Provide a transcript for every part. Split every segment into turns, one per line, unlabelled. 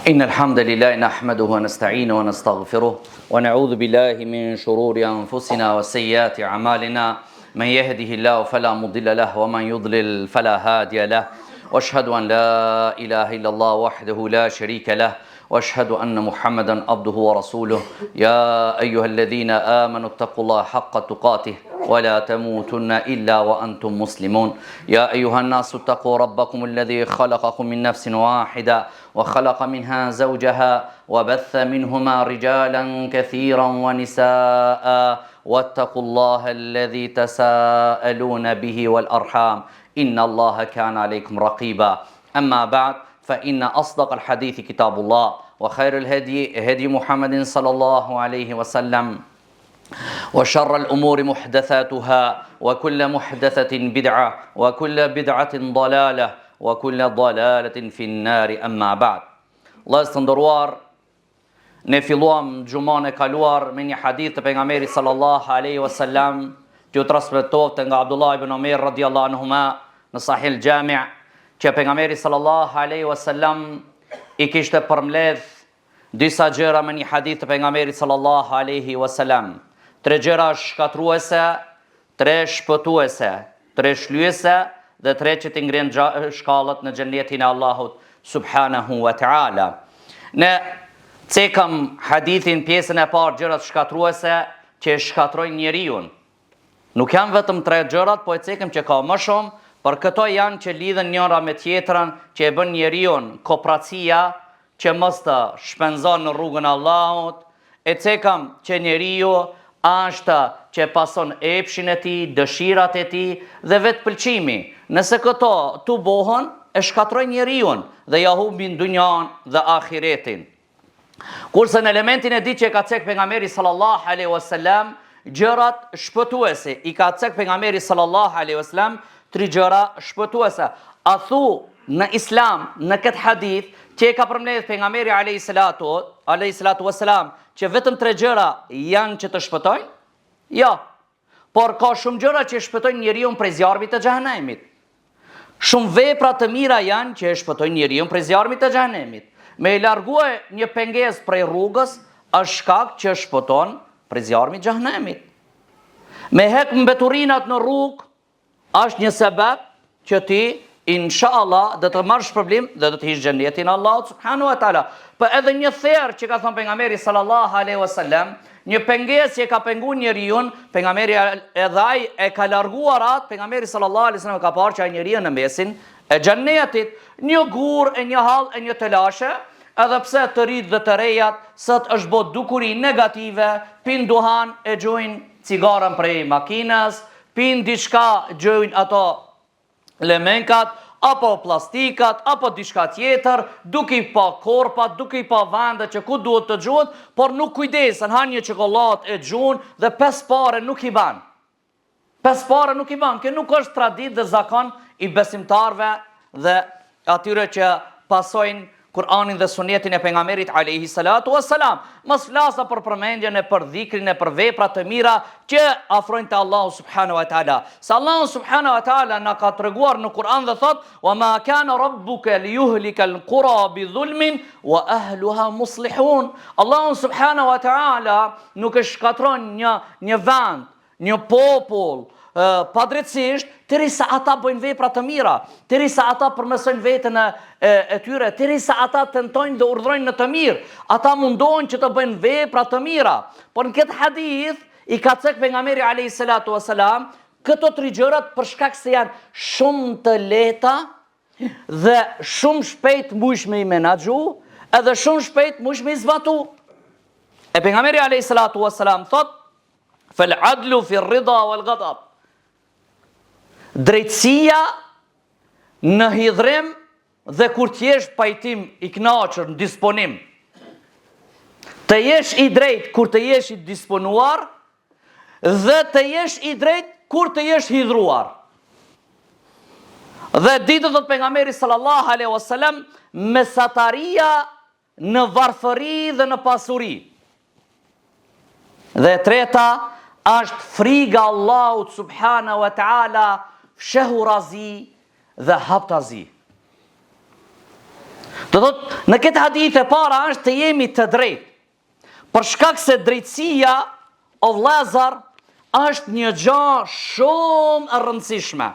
إن الحمد لله نحمده ونستعينه ونستغفره ونعوذ بالله من شرور أنفسنا وسيئات أعمالنا من يهده الله فلا مضل له ومن يضلل فلا هادي له وأشهد أن لا إله إلا الله وحده لا شريك له وأشهد أن محمدا عبده ورسوله يا أيها الذين آمنوا اتقوا الله حق تقاته ولا تموتن إلا وأنتم مسلمون يا أيها الناس اتقوا ربكم الذي خلقكم من نفس واحدة وخلق منها زوجها وبث منهما رجالا كثيرا ونساء واتقوا الله الذي تساءلون به والأرحام إن الله كان عليكم رقيبا أما بعد فإن أصدق الحديث كتاب الله وخير الهدي هدي محمد صلى الله عليه وسلم وشر الأمور محدثاتها وكل محدثة بدعة وكل بدعة ضلالة وكل ضلالة في النار أما بعد. Allah të nderuar, ne filluam xumën e kaluar me një hadith të pejgamberit sallallahu alaihi wasallam që u transmetohet nga Abdullah ibn Omer radhiyallahu anhuma në Sahih al-Jami', që pejgamberi sallallahu alaihi wasallam i kishte përmbledh disa gjëra me një hadith të pejgamberit sallallahu alaihi wasallam. 3 gjëra shkatruese, 3 shpëtuese, 3 shlyese dhe 3 që të ngren shkallët në xhenetin e Allahut subhanahu wa ta'ala. Ne cekëm hadithin pjesën e parë, gjërat shkatruese që shkatrojnë njeriu. Nuk janë vetëm 3 gjërat, po e cekëm që ka më shumë, por këto janë që lidhen njëra me tjetrën, që e bën njeriu kooperacia që mos të shpenzon në rrugën e Allahut. E cekëm që njeriu ashtë që pason epshin e tij, dëshirat e tij dhe vetë pëlqimi. Nëse këto tu bohën, e shkatrojnë njeriu dhe ja humbin dunjan dhe ahiretin. Kurse në elementin e ditë që ka cek pejgamberi sallallahu alaihi wasallam, gjërat shpëtuese, i ka cek pejgamberi sallallahu alaihi wasallam 3 gjëra shpëtuese. A thu në Islam, në këtë hadith, që e ka përmbledh pejgamberi alayhi salatu wasalam, që vetëm 3 gjëra janë që të shpëtojnë? Jo. Por ka shumë gjëra që shpëtojnë njeriu prej zjarmit të xhehenemit. Shumë vepra të mira janë që shpëtojnë njeriu prej zjarmit të xhehenemit. Me i largue një pengesë prej rrugës është shkak që shpëton prej zjarmit të xhehenemit. Me hek mbeturinat në rrugë është një sebeb që ti inshallah do të marrësh problem dhe do të hish xhenetin e Allahut subhanahu wa taala. Po edhe një therr që ka thënë pejgamberi sallallahu alaihi wasallam, një pengesë që ka penguar njeriu, pejgamberi edhe ai e ka larguar atë, pejgamberi sallallahu alaihi wasallam ka parë që ai njeriu në mesin e xhenetit, një gur e një hall e një telashe, edhe pse të rit dhe të rejat sot është bot dukuri negative, pin duhan e gjojnë cigarën prej makinës, pin diçka gjojnë ato lemenkat, apo plastikat, apo diçka tjetër, duke i pa korpat, duke i pa vende që ku duhet të gjuhet, por nuk kujdesen, hanë një çokoladë e gjun dhe 5 pare nuk i ban. 5 pare nuk i ban, kjo nuk është traditë dhe zakon i besimtarve dhe atyre që pasojnë Kur'anin dhe sunetin e pejgamberit alayhi salatu wassalam. Mos flasa për përmendjen e për dhikrin e për vepra të mira që afrojnë te Allahu subhanahu wa taala. Se Allahu subhanahu wa taala na ka treguar në Kur'an dhe thot: "Wa ma kana rabbuka liyuhlika al-qura bi dhulmin wa ahluha muslihun." Allahu subhanahu wa taala nuk e shkatron një vend, një popull padrejtisht, derisa ata bëjnë vepra të mira, derisa ata përmesojnë veten e tyre, derisa ata tentojnë dhe urdhrojnë në të mirë, ata mundohen që të bëjnë vepra të mira. Por në këtë hadith i ka cek pejgamberi alayhi salatu wasalam këto 3 gjërat për shkak se janë shumë të lehta dhe shumë shpejt mujshme i menaxhu, edhe shumë shpejt mujshme i zbatu. E pejgamberi alayhi salatu wasalam thot: "Fal adlu fi ar-ridha wal ghadab." Drejtësia në hidhrim dhe kur t'jesh pajtim i kënaqur në disponim. Të jesh i drejt kur të jesh i disponuar dhe të jesh i drejt kur të jesh hidhruar. Dhe ditë thot pejgamberi sallallahu alaihi wasallam, mesataria në varfëri dhe në pasuri. Dhe treta është friga Allahut subhanahu wa taala, shehurazi dhe haptazi. Do thotë, në këtë hadith e para është të jemi të drejtë. Për shkak se drejtësia, o vëllezër, është një gjë shumë e rëndësishme.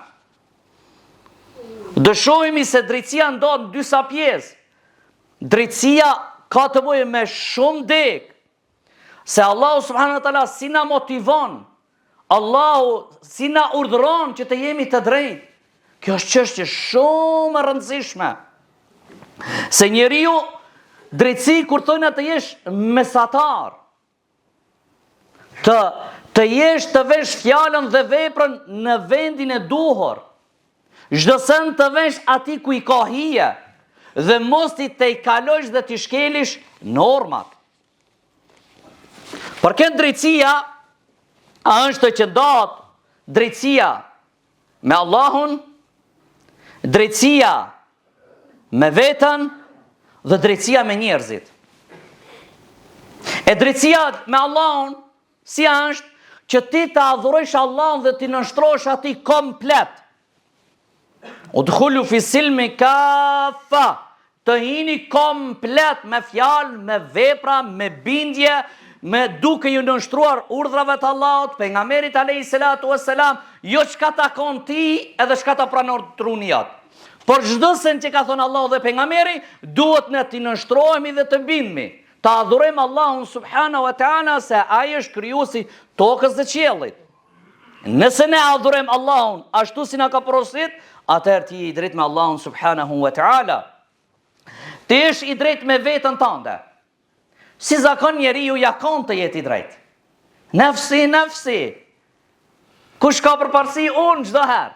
Dëshojmë se drejtësia ndodh në disa pjesë. Drejtësia ka të bëjë me shumë dek. Se Allahu subhanahu wa taala si na motivon, Allahu si na urdhëron që të jemi të drejtë. Kjo është çështje shumë e rëndësishme. Se njeriu drejtësi kur thonë të jesh mesatar, të jesh të vesh fjalën dhe veprën në vendin e duhur. Çdo send të vesh aty ku i ka hije dhe mos ti të i kalosh dhe t'i shkelish normat. Për këtë drejtësia është që ndodh drejtësia me Allahun, drejtësia me veten dhe drejtësia me njerëzit. E drejtësia me Allahun si është që ti të adhurojsh Allahun dhe ti nënshtrohesh atij komplet. Udkhulu fi silmi kafa, të hini komplet me fjalë, me vepra, me bindje, me duke ju nënshtruar urdhrave të Allahut, pejgamberit alayhis salatu wassalam, jo çka takon ti edhe çka ta pranon truni jot. Por çdo sen që ka thënë Allahu dhe pejgamberi, duhet ne të nënshtrohemi dhe të bindemi. Të adhurojmë Allahun subhanahu wa taala se ai është krijuesi tokës dhe qiellit. Nëse ne adhurojmë Allahun ashtu si na ka porosit, atëherë ti je i drejtë me Allahun subhanahu wa taala. Ti je i drejtë me veten tënde. Si zakon njeriu ja ka të jetë i drejtë. Nafsi. Kush ka përparësi? Unë çdo herë.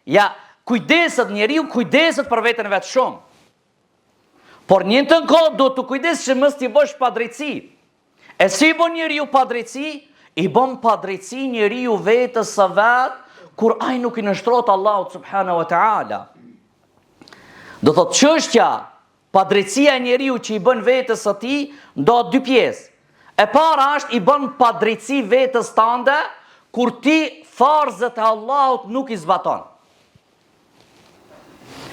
Ja, kujdeset njeriu, kujdeset për veten e vet shumë. Por njëntën kohë do të kujdes që mos t'i bësh padrejtësi. E si bën njeriu padrejtësi? I bën padrejtësi njeriu vetës së vet kur ai nuk i nënshtrohet Allahut subhanahu wa taala. Do thotë çështja padrejtësia e njeriu që i bën vetës së tij ndodh dy pjesë. E para është i bën padrejtësi vetës tënde kur ti farzet e Allahut nuk i zbaton.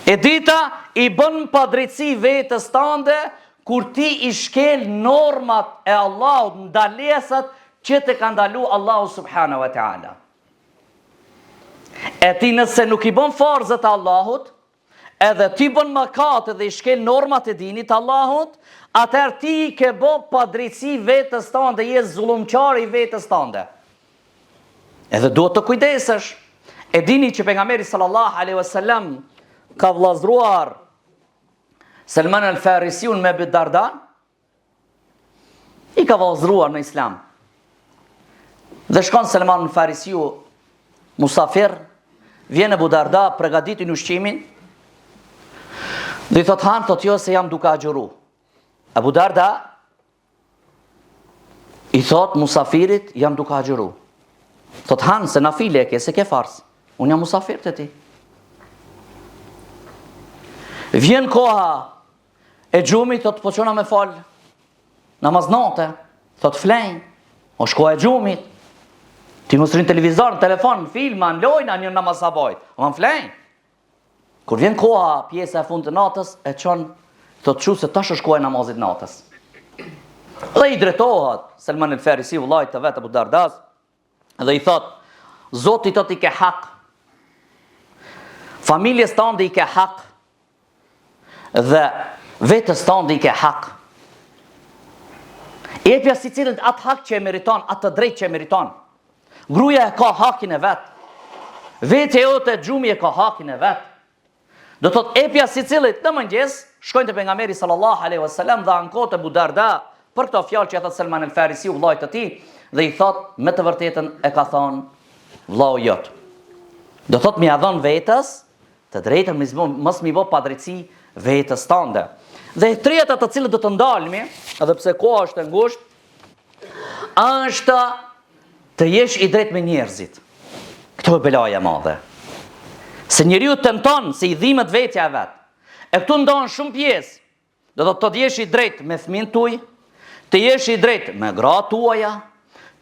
E dita i bën padrejtësi vetës tënde kur ti i shkel normat e Allahut, ndalesat që të ka ndalu Allahu subhanahu wa taala. E ti nëse nuk i bën farzet e Allahut, edhe ti bën mëkate dhe i shkel normat e dinit Allahut, atëherë ti ke bë padrejtësi vetës tënde, je zullumqar i vetës tënde. Edhe duhet të kujdesesh. E dini që pejgamberi sallallahu alaihi wasallam ka vllazruar Salman al-Farisiun me Abu Darda, i ka vllazruar në Islam. Dhe shkon Salman al-Farisiu musafir, vjen Abu Darda, përgatitin ushqimin, dhe i thot han, thot jo se jam duke agjëru. Abu Darda i thot musafirit, jam duke agjëru. Thot han, se nafile e ke, se ke fars. Unë jam musafir të ti. Vjen koha e gjumit, thot po qona me fal namaznate, thot flejn, o shkoha e gjumit, ti mos rrin televizor, në telefon, në filma, në lojna, një namaz sabajt, o më flejn. Kur vjen koha pjesa e fund të natës, e qon, thot që se tash është koha e namazit natës. Dhe i dretohat Salman al-Farisi vllajt të vetë Abu Dardas, dhe i thot, Zoti thot i ke hak, familjes tënde i ke hak, dhe vetës tënde i ke hak. Jepja si cilët atë hak që e meriton, atë drejt që e meriton. Gruaja e ka hakin e vet. Vetë e jote gjumi e ka hakin e vet. Do thot epja si cilët në mëngjes shkojnë te pejgamberi sallallahu alaihi wasallam dhe ankohet Abu Darda për këto fjalë që thot Salman al-Farisi vllajt të tij dhe i thot me të vërtetën e ka thonë vllau jot. Do thot më ia dhon vetës të drejtën mos mi bë padrejtësi vetës tënde. Dhe e treta të cilët do të ndalmi, edhe pse koha është e ngushtë, është të jesh i drejtë me njerëzit. Këto e belaja madhe. Se njeriu tenton se i dhimbet vetja e vet. E këtu ndon shumë pjesë. Do të jesh i drejtë me fëmijën tuaj, të jesh i drejtë me gratë tuaja,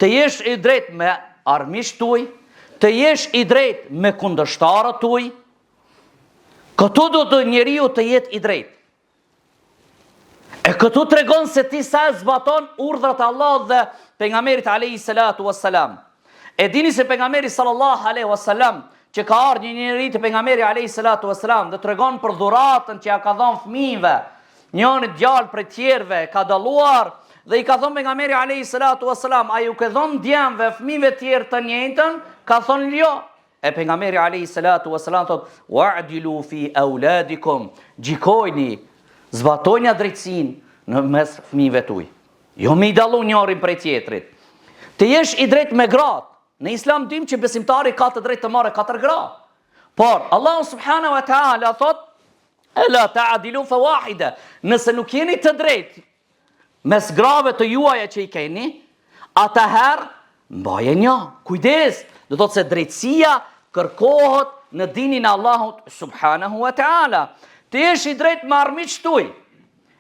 të jesh i drejtë me armiqtë tuaj, të jesh i drejtë me kundërshtarët tuaj. Këtu do të njeriu të jetë i drejtë. këtu tregon se ti sa e zbaton urdhrat e Allahut dhe pejgamberit alayhi salatu wassalam. E dini se pejgamberi sallallahu alaihi wasallam që ka ardhur një njeri te pejgamberi alayhi salatu wassalam dhe tregon për dhuratën që ja ka dhënë fëmijëve. Njëri djalë prej tjerëve ka dalluar dhe i ka thënë pejgamberi alayhi salatu wassalam, a ju ke dhënë djemve fëmijëve tjerë të njëjtën? Ka thonë jo. E pejgamberi alayhi salatu wassalam thot: "Wa'dilu fi auladikum", gjikojni, zbatoni drejtsinë në mes fëmijëve tuaj. Jo me i dallu njërin prej tjetrit. Të jesh i drejt me gratë. Në Islam dim që besimtari ka të drejtë të marrë 4 gra. Por Allah subhanahu wa taala thot: "Ela ta'dilu fa wahida", nëse nuk jeni të drejtë mes grave të juaja që i keni, atëherë mbaje një. Kujdes, do thotë se drejtësia kërkohet në dinin e Allahut subhanahu wa taala. Të jesh i drejtë me armiqtë tuaj.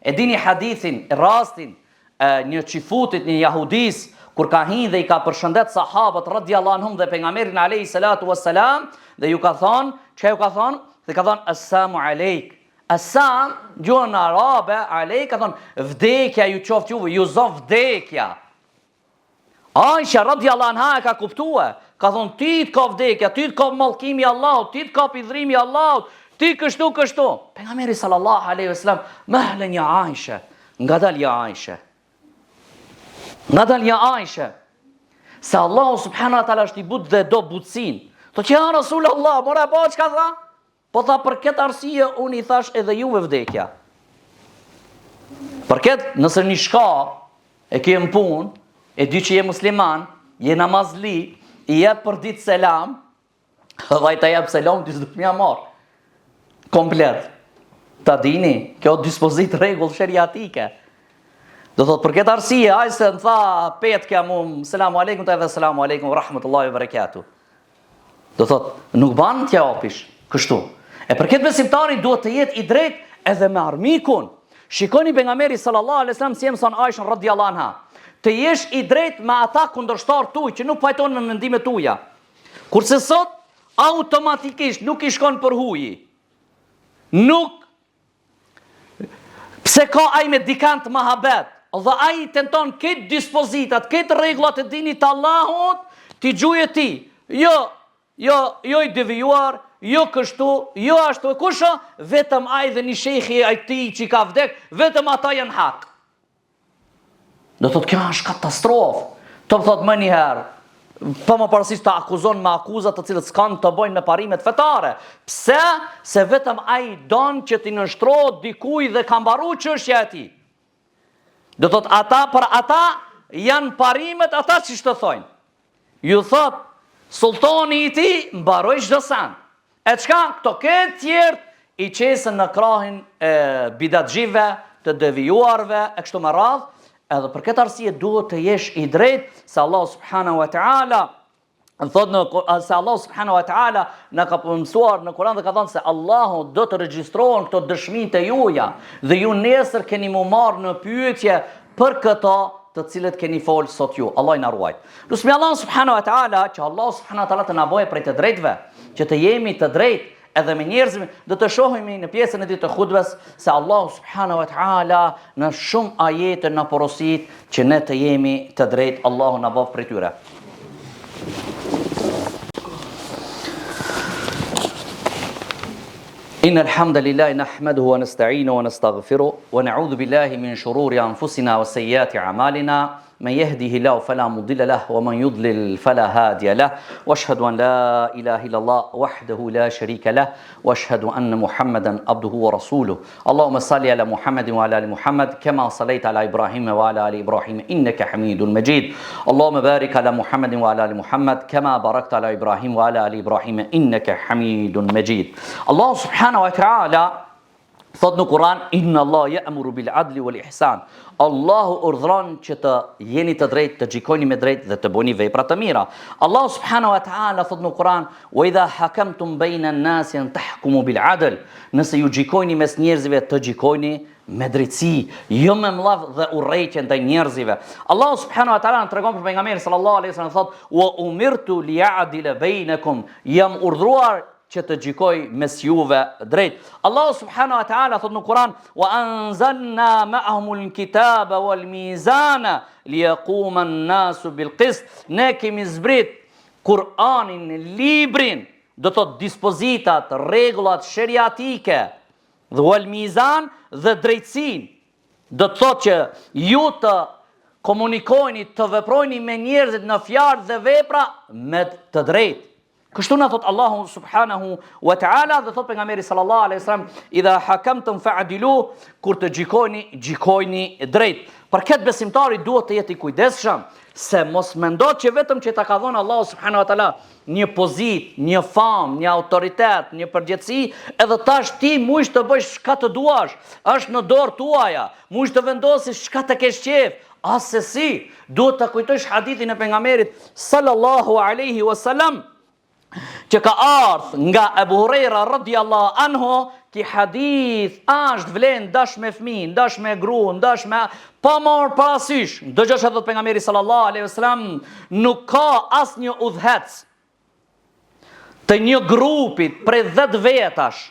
E dini hadithin, rastin një qifutit, një jahudis, kur ka hinë dhe i ka përshëndet sahabët radhiyallahu anhum dhe pejgamberin alayhi salatu wassalam, dhe ju ka thonë, çka ju ka thonë? Dhe ka thonë assalamu alejk. Assam, gjuhën arabe, alejk ka thonë vdekja ju qoftë juve, ju zon vdekja. Aisha radhiyallahu anha ka kuptuar, ka thonë ti të ka vdekja, ti të ka mallkimi i Allahut, ti të ka pidhrimi i Allahut, ti kështu. Pejgamberi sallallahu alaihi wasallam, mahlen ya Aisha, ngadal ya Aisha. Ngadal ya Aisha. Se Allahu subhanahu wa taala është i butë dhe do butësin. Thot që ja Rasulullah, mora po çka tha? Po tha për këtë arsye unë i thash edhe juve vdekja. Për këtë nëse një shka e ke në punë, e di që je musliman, je namazli, i jep për ditë selam, dhe i ta jep selam, ti s'du t'mja marë. Komplet. Ta dini, kjo dispozit regull shëriatike. Do thot për këtë arsye, ajse në tha petkja mu, selamu alaikum, ta edhe selamu alaikum, rahmetullahi wa barakatuh. Do thot, nuk banë t'ja opish, kështu. E për këtë besimtari duhet të jetë i drejt edhe me armikun. Shikoni pejgamberi sallallahu alaihi wasallam si mëson Aishën radhiyallahu anha. Të jesh i drejt me ata kundërshtar tuaj që nuk pajton me mendimet tuaja. Kurse sot automatikisht nuk i shkon për huji. Nuk pse ka ai me dikant mahabet, dhe ai tenton këtë dispozitat, këtë rregullat e dinit të Allahut, ti gjuje ti. Jo i devijuar, jo kështu, jo ashtu, kusho, vetëm ai dhe një shejhi ai ti që ka vdek, vetëm ata janë hak. Do thot kjo është katastrofë. Të më thot më njëherë, pa më parësisht të akuzon me akuzat të cilët s'kan të bojnë me parimet fetare. Pse? Se vetëm ai don që ti nështrohet dikuj dhe ka mbaru çështja e tij. Do thot ata për ata janë parimet ata që të thojnë. Ju thot sultani i ti mbaroj çdo sen. E çka këto këtë tjerë i qesën në krahin e bidatxhive, të devijuarve, e kështu me radhë. Edhe për këtë arsye duhet të jesh i drejt, se Allah subhanahu wa taala se Allah subhanahu wa taala na ka mësuar në Kur'an dhe ka thënë se Allahu do të regjistrohen këto dëshmitë e juaja dhe ju nesër keni mu marrë në pyetje për këto të cilët keni folë sot ju. Allah i na ruaj. Lutemi Allah subhanahu wa taala që Allah subhanahu wa taala të na bëjë prej të drejtëve, që të jemi të drejtë edhe me njerëzve, do të shohimi në pjesën e ditë të hutbes se Allah subhanahu wa taala në shumë ajete na porosit që ne të jemi të drejtë. Allahu na bëf prej tyre. إن الحمد لله نحمده ونستعينه ونستغفره ونعوذ بالله من شرور أنفسنا وسيئات أعمالنا من يهده الله فلا مضل له ومن يضلل فلا هادي له واشهد ان لا اله الا الله وحده لا شريك له واشهد ان محمدا عبده ورسوله اللهم صل على محمد وعلى ال محمد كما صليت على ابراهيم وعلى ال ابراهيم انك حميد مجيد اللهم بارك على محمد وعلى ال محمد كما باركت على ابراهيم وعلى ال ابراهيم انك حميد مجيد الله سبحانه وتعالى thot në Kur'an, inna Allah ya'muru bil adli wal ihsan. Allahu urdhron që të jeni të drejtë, të gjikoni me drejtë dhe të bëni vepra të mira. Allah subhanahu wa ta'ala thot në Kur'an, wa idha hakamtum bayna an-nasi an tahkumu bil adl. Nëse ju gjikoni mes njerëzve, të gjikoni me drejtësi, jo me mllav dhe urrëtie ndaj njerëzve. Allah subhanahu wa ta'ala tregon për pejgamberin sallallahu alaihi wasallam thot, wa umirtu li a'dila bainakum, jam urdhruar që të gjykoj mes juve drejt. Allahu subhanahu wa ta'ala thot në Kur'an: "Wa anzalna ma'ahumul kitaba wal mizana liyaquma an-nasu bil qist." Ne kemi zbrit Kur'anin, librin, do të thot dispozitat, rregullat sheriatike, dhe wal mizan dhe drejtësinë. Do të thot që ju të komunikojni, të veprojni me njerëzit në fjalë dhe vepra me të drejtë. Kështu na thot Allahu subhanahu wa ta'ala, dhe thot pejgamberi sallallahu alaihi wasallam: "Idha hakamtum fa'dilu", kur të gjikojni drejt. Për këtë besimtari duhet të jetë i kujdesshëm, se mos mendot që vetëm që ta ka dhënë Allahu subhanahu wa ta'ala një pozitë, një famë, një autoritet, një përgjegjësi, edhe tash ti mund të bësh çka të duash, është në dorë tuaja, mund të vendosësh çka të kesh qejf. Asesi, duhet të kujtosh hadithin e pejgamberit sallallahu alaihi wasallam, që ka ardhur nga Abu Huraira radhiyallahu anhu, që hadith është vlen dash me fëmijë, dash me gruan, dash me pa marr parasysh. Dëgjosh edhe pejgamberi sallallahu alaihi wasallam, nuk ka asnjë udhëhec të një grupit prej 10 vetash,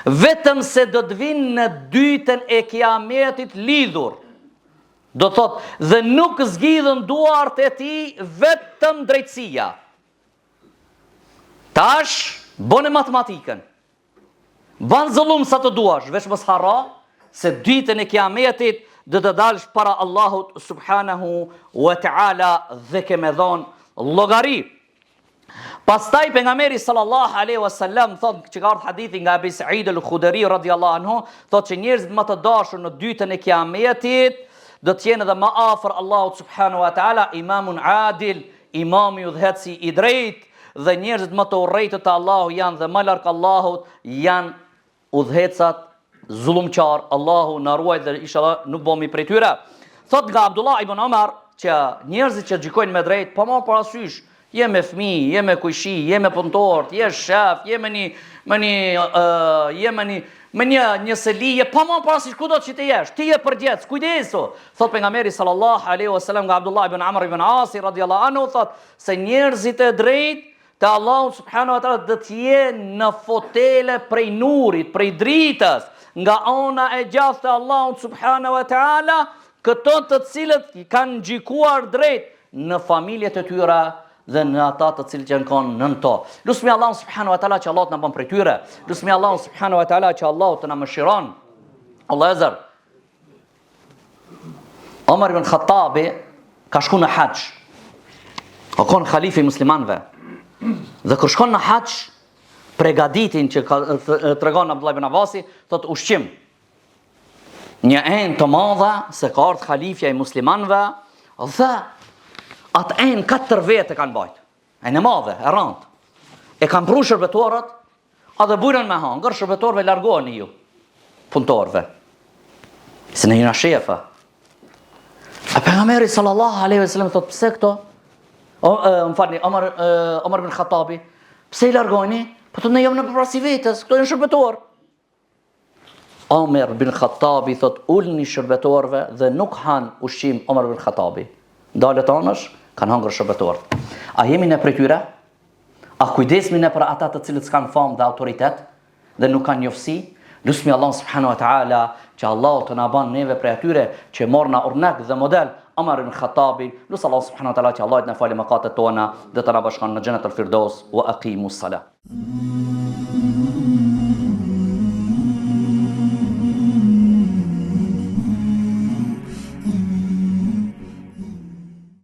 vetëm se do të vinë në dytën e kiametit lidhur. Do thot, dhe nuk zgjidhen duart e tij vetëm drejtësia. Tash, bëne matematikën. Ban zullum sa të duash, veç mos harro, se ditën e kiametit dhe të dalsh para Allahut subhanahu wa ta'ala dhe ke me dhon llogari. Pastaj pejgamberi sallallahu alaihi wasallam thot, që ka ardhur hadithi nga Abi Sa'id al-Khudri radhiyallahu anhu, thot që njerëzit më të dashur në ditën e kiametit do të jenë edhe më afër Allahut subhanahu wa ta'ala imamun adil, imami udhëheci i drejtë, dhe njerëzit më të urrejtë të Allahu janë dhe më larg Allahut janë udhëhecat zullumqar. Allahu na ruaj dhe inshallah nuk bëmi prej tyre. Thot nga Abdullah ibn Omar që njerëzit që gjykojnë me drejt, pa marrë parasysh, je me fëmijë, je me kujshi, je me punëtor, je shef, je me një selije, pa marrë parasysh ku do të që të jesh, ti je përgjithës, kujdesu. Thot pejgamberi sallallahu alaihi wasallam nga Abdullah ibn Amr ibn As radhiyallahu anhu, thot se njerëzit e drejt te Allahu subhanahu wa ta'ala do të jenë në fotele prej nurit, prej dritës, nga ana e gjatë të Allahut subhanahu wa ta'ala, këto të cilët kanë gjikuar drejt në familjet e tyre dhe në ata të cilët janë kanë nën to. Lutemi Allahun subhanahu wa ta'ala që Allah të na bën prej tyre. Lutemi Allahun subhanahu wa ta'ala që Allah të na mëshiron. Allah azar. Omar ibn Khattabi ka shku në hax. O kon khalifi muslimanëve. Dhe kur shkon në hax, pregaditin që tregon Abdullah ibn Abbasi, thot ushqim. Një enë të madhe se ka ardhur khalifja i muslimanëve, dhe atë enë 4 vete kanë bajt. Enë e madhe, e rëndë. E kanë pru shërbetorët, a dhe bujrën me hangër, shërbetorëve largoheni ju, punëtorëve. Se në jena shefa. E pejgamberi sallallahu alaihi wasallam thot, pse këto? Më falni, Omar ibn Khattabi, pse I largojni? Po të ne jam në përparësi vetës, këto janë shërbetorë. Omar ibn Khattabi thot, ulni shërbetorëve dhe nuk han ushqim Omar ibn Khattabi. Dalet anësh, kanë hangër shërbetorët. A jemi ne prej tyre? A kujdesmi ne për ata të cilët s'kan famë dhe autoritet dhe nuk kanë njoftësi? Lutemi Allah subhanahu wa ta'ala që Allah të na bën neve prej atyre që morna urnak dhe model Omar ibn Khattabi. Lutë Allah subhanahu wa ta'ala që Allah të na falë mëkatet tona dhe të na bashkon në xhenet al-firdaus wa aqimus salah.